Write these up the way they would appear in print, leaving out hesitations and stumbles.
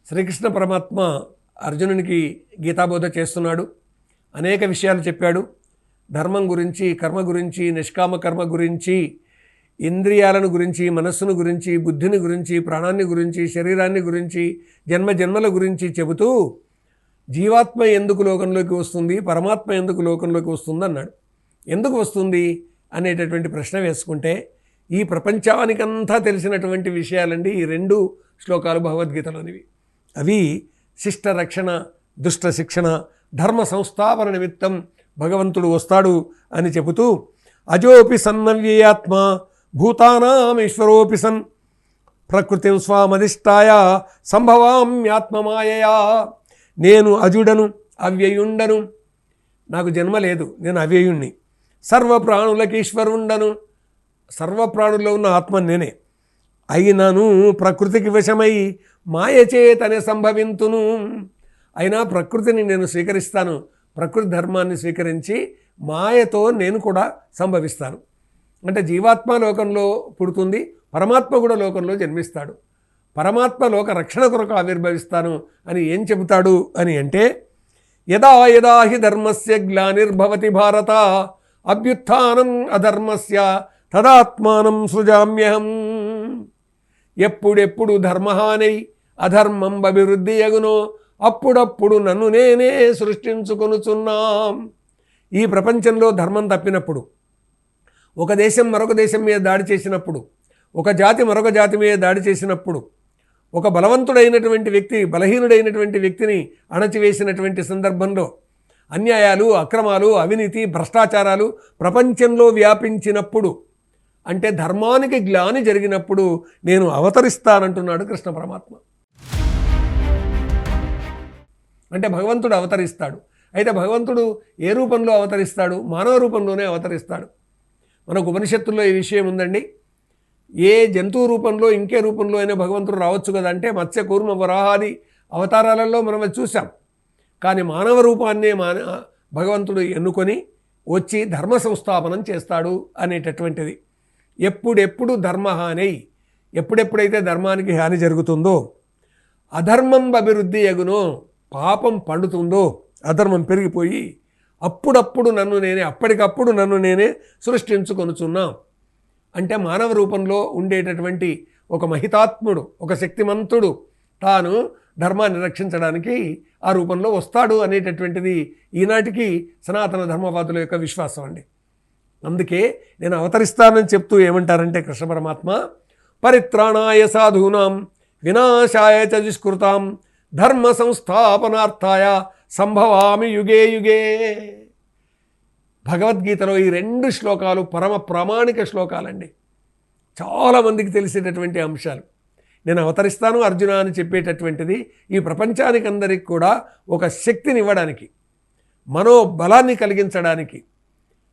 శ్రీకృష్ణ పరమాత్మ అర్జునునికి గీతాబోధ చేస్తున్నాడు. అనేక విషయాలు చెప్పాడు. ధర్మం గురించి, కర్మ గురించి, నిష్కామ కర్మ గురించి, ఇంద్రియాలను గురించి, మనస్సును గురించి, బుద్ధిని గురించి, ప్రాణాన్ని గురించి, శరీరాన్ని గురించి, జన్మ జన్మల గురించి చెబుతూ జీవాత్మ ఎందుకు లోకంలోకి వస్తుంది, పరమాత్మ ఎందుకు లోకంలోకి వస్తుంది అన్నాడు. ఎందుకు వస్తుంది అనేటటువంటి ప్రశ్న వేసుకుంటే ఈ ప్రపంచానికంతా తెలిసినటువంటి విషయాలండి ఈ 2 శ్లోకాలు భగవద్గీతలోనివి. అవి శిష్ట రక్షణ, దుష్ట శిక్షణ, ధర్మ సంస్థాపన నిమిత్తం భగవంతుడు వస్తాడు అని చెబుతూ అజోపి సన్నవ్యేయాత్మ భూతానాం ఈశ్వరోపి సన్ ప్రకృతిం స్వామధిష్టాయ సంభవామ్యాత్మమాయయా. నేను అజుడను, అవ్యయుండను, నాకు జన్మ లేదు, నేను అవ్యయుణ్ణి. సర్వప్రాణులకు ఈశ్వరుండను, సర్వప్రాణుల్లో ఉన్న ఆత్మ నేనే. అయినను ప్రకృతికి వశమై మాయచేతనే సంభవింతును. అయినా ప్రకృతిని నేను స్వీకరిస్తాను, ప్రకృతి ధర్మాన్ని స్వీకరించి మాయతో నేను కూడా సంభవిస్తాను. అంటే జీవాత్మ లోకంలో పుడుతుంది, పరమాత్మ కూడా లోకంలో జన్మిస్తాడు. పరమాత్మ లోక రక్షణ కొరకు ఆవిర్భవిస్తాను అని ఏం చెబుతాడు అని అంటే, యదా యదా హి ధర్మస్య గ్లానిర్భవతి భారత అభ్యుత్థానం అధర్మస్య తదాత్మానం సృజామ్యహం. ఎప్పుడెప్పుడు ధర్మహానై అధర్మం అభివృద్ధి యగునో అప్పుడప్పుడు నన్ను నేనే సృష్టించుకొనుచున్నాం. ఈ ప్రపంచంలో ధర్మం తప్పినప్పుడు, ఒక దేశం మరొక దేశం మీద దాడి చేసినప్పుడు, ఒక జాతి మరొక జాతి మీద దాడి చేసినప్పుడు, ఒక బలవంతుడైనటువంటి వ్యక్తి బలహీనుడైనటువంటి వ్యక్తిని అణచివేసినటువంటి సందర్భంలో అన్యాయాలు, అక్రమాలు, అవినీతి, భ్రష్టాచారాలు ప్రపంచంలో వ్యాపించినప్పుడు, అంటే ధర్మానికి గ్లాని జరిగినప్పుడు నేను అవతరిస్తానంటున్నాడు కృష్ణ పరమాత్మ. అంటే భగవంతుడు అవతరిస్తాడు. అయితే భగవంతుడు ఏ రూపంలో అవతరిస్తాడు? మానవ రూపంలోనే అవతరిస్తాడు. మనకు ఉపనిషత్తుల్లో ఈ విషయం ఉందండి. ఏ జంతువు రూపంలో, ఇంకే రూపంలో అయినా భగవంతుడు రావచ్చు కదా అంటే మత్స్య కూర్మ వరాహాది అవతారాలలో మనం అది చూసాం. కానీ మానవ రూపాన్నే భగవంతుడు ఎన్నుకొని వచ్చి ధర్మ సంస్థాపనం చేస్తాడు అనేటటువంటిది. ఎప్పుడెప్పుడు ధర్మహాని, ఎప్పుడెప్పుడైతే ధర్మానికి హాని జరుగుతుందో, అధర్మం అభివృద్ధి యగునో, పాపం పండుతుందో, అధర్మం పెరిగిపోయి అప్పుడప్పుడు నన్ను నేనే, అప్పటికప్పుడు నన్ను నేనే సృష్టించుకొనుచున్నా. అంటే మానవ రూపంలో ఉండేటటువంటి ఒక మహితాత్ముడు, ఒక శక్తిమంతుడు తాను ధర్మాన్ని రక్షించడానికి ఆ రూపంలో వస్తాడు అనేటటువంటిది ఈనాటికి సనాతన ధర్మవాదుల యొక్క విశ్వాసం అండి. అందుకే నేను అవతరిస్తానని చెప్తూ ఏమంటారంటే కృష్ణ పరమాత్మ, పరిత్రాణాయ సాధూనాం వినాశాయ చ దుష్కృతాం ధర్మ సంస్థాపనార్థాయ సంభవామి యుగే యుగే. భగవద్గీతలో ఈ 2 శ్లోకాలు పరమ ప్రామాణిక శ్లోకాలండి. చాలామందికి తెలిసేటటువంటి అంశాలు. నేను అవతరిస్తాను అర్జున అని చెప్పేటటువంటిది ఈ ప్రపంచానికి అందరికి కూడా ఒక శక్తిని ఇవ్వడానికి, మనోబలాన్ని కలిగించడానికి.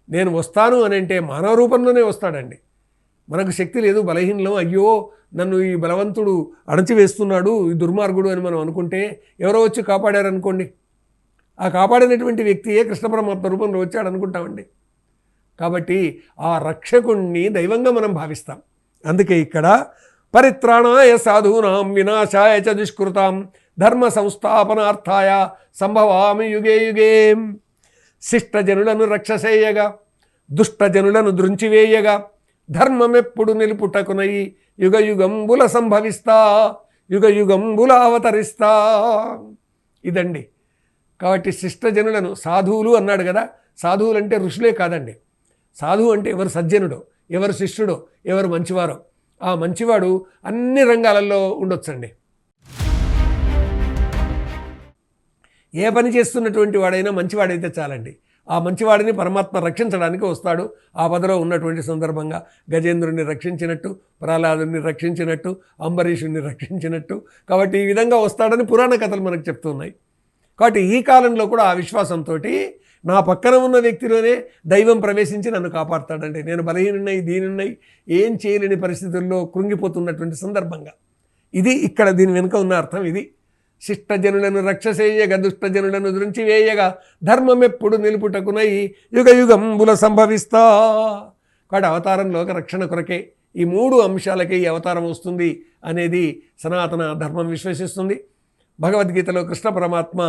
నేను వస్తాను అని అంటే మానవ రూపంలోనే వస్తాడండి. మనకు శక్తి లేదు, బలహీనం, అయ్యో నన్ను ఈ బలవంతుడు అణచివేస్తున్నాడు, ఈ దుర్మార్గుడు అని మనం అనుకుంటే ఎవరో వచ్చి కాపాడారనుకోండి, ఆ కాపాడినటువంటి వ్యక్తియే కృష్ణ పరమాత్మ రూపంలో వచ్చాడు అనుకుంటామండి. కాబట్టి ఆ రక్షకుణ్ణి దైవంగా మనం భావిస్తాం. అందుకే ఇక్కడ పరిత్రాణాయ సాధూనాం వినాశాయ చ దుష్కృతాం ధర్మ సంస్థాపనార్థాయ సంభవామి యుగే యుగే. శిష్టజనులను రక్షసేయగా, దుష్టజనులను దృంచివేయగా, ధర్మమెప్పుడు నిలుపుటకునై యుగ యుగంబుల సంభవిస్తా, యుగ యుగంబుల అవతరిస్తా. ఇదండి. కాబట్టి శిష్టజనులను, సాధువులు అన్నాడు కదా, సాధువులు అంటే ఋషులే కాదండి. సాధువు అంటే ఎవరు సజ్జనుడో, ఎవరు శిష్యుడో, ఎవరు మంచివారో, ఆ మంచివాడు అన్ని రంగాలలో ఉండొచ్చండి. ఏ పని చేస్తున్నటువంటి వాడైనా మంచివాడైతే చాలండి. ఆ మంచివాడిని పరమాత్మ రక్షించడానికి వస్తాడు. ఆపదలో ఉన్నటువంటి సందర్భంగా గజేంద్రుని రక్షించినట్టు, ప్రహ్లాదుని రక్షించినట్టు, అంబరీషుని రక్షించినట్టు. కాబట్టి ఈ విధంగా వస్తాడని పురాణ కథలు మనకు చెప్తున్నాయి. కాబట్టి ఈ కాలంలో కూడా ఆ విశ్వాసంతో నా పక్కన ఉన్న వ్యక్తిలోనే దైవం ప్రవేశించి నన్ను కాపాడుతాడండి. నేను బలహీనున్నై, దీనున్నై, ఏం చేయలేని పరిస్థితుల్లో కృంగిపోతున్నటువంటి సందర్భంగా ఇది ఇక్కడ దీని వెనుక ఉన్న అర్థం ఇది. శిష్టజనులను రక్షసేయగా, దుష్టజనులను దృంచివేయగా, ధర్మమెప్పుడు నిలుపుటకునై యుగ యుగంబుల సంభవిస్తా. కాబట్టి అవతారంలోక రక్షణ కొరకే ఈ 3 అంశాలకే ఈ అవతారం వస్తుంది అనేది సనాతన ధర్మం విశ్వసిస్తుంది. భగవద్గీతలో కృష్ణ పరమాత్మ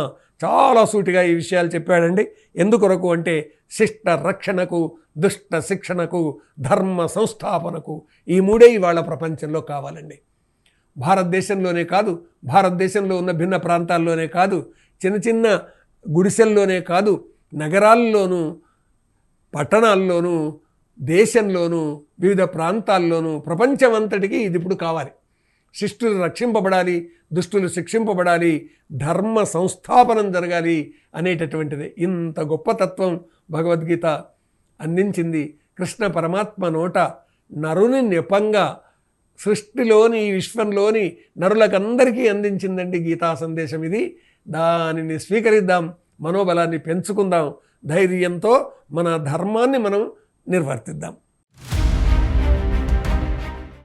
చాలా సూటిగా ఈ విషయాలు చెప్పాడండి. ఎందుకొరకు అంటే శిష్ట రక్షణకు, దుష్ట శిక్షణకు, ధర్మ సంస్థాపనకు. ఈ మూడే ఇవాళ ప్రపంచంలో కావాలండి. భారతదేశంలోనే కాదు, భారతదేశంలో ఉన్న భిన్న ప్రాంతాల్లోనే కాదు, చిన్న చిన్న గుడిసెల్లోనే కాదు, నగరాల్లోనూ, పట్టణాల్లోనూ, దేశంలోనూ, వివిధ ప్రాంతాల్లోనూ, ప్రపంచమంతటికీ ఇది ఇప్పుడు కావాలి. శిష్టులు రక్షింపబడాలి, దుష్టులు శిక్షింపబడాలి, ధర్మ సంస్థాపనం జరగాలి అనేటటువంటిది. ఇంత గొప్ప తత్వం భగవద్గీత అందించింది. కృష్ణ పరమాత్మ నోట నరుని నెపంగా సృష్టిలోని, విశ్వంలోని నరులకందరికీ అందించిందండి గీతా సందేశం ఇది. దానిని స్వీకరిద్దాం, మనోబలాన్ని పెంచుకుందాం, ధైర్యంతో మన ధర్మాన్ని మనం నిర్వర్తిద్దాం.